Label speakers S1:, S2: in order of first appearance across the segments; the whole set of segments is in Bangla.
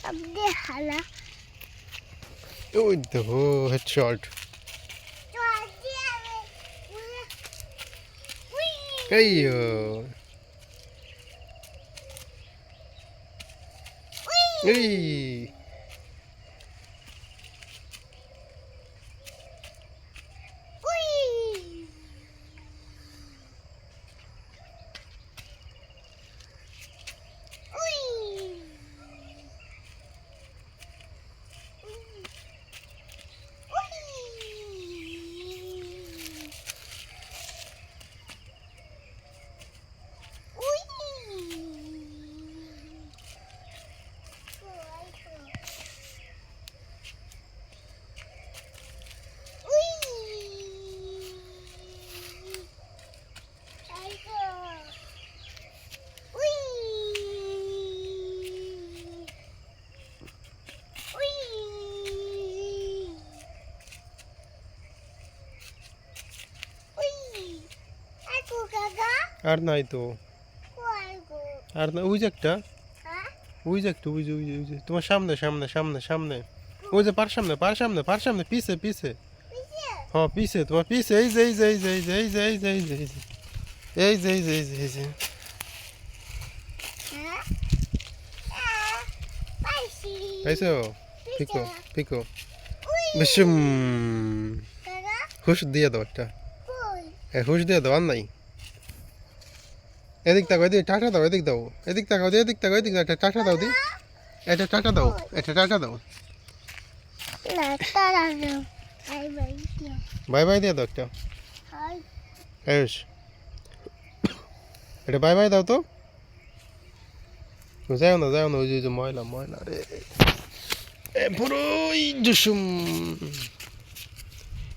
S1: Abdi hala.
S2: ওই দেখো হেডশট এই এই আর নাই তো আর না ওই যে একটা ওই যে একটা ওই যে ওই যে ওই যে তোমার সামনে সামনে সামনে সামনে ওই যে পার সামনে পার সামনে পার সামনে পিছে পিছে হ্যাঁ পিছে তোমার পিছে এই যে এই যে এই যে এই যে এই যে এই যে এই যে এই যে এই যে এই যে এই যে পাইছো পিকো পিকো বিশম হুশ দিয়ে দাও একটা হুশ দিয়ে দাও আর নাই এদিক তাকাও এদিক টাটা দাও এদিক দাও এদিক তাকাও এদিক তাকাও এদিক একটা টাটা দাও দি এটা টাটা দাও এটা টাটা দাও বাই বাই দিয়ে দাও একটা আয়ুষ এটা বাই বাই দাও তো যাও না ওই যে ময়লা ময়লা রে এ পুরোই জুসুম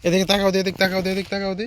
S2: এদিকে তাকাও দি এদিক তাকাও দি এদিক তাকাও দি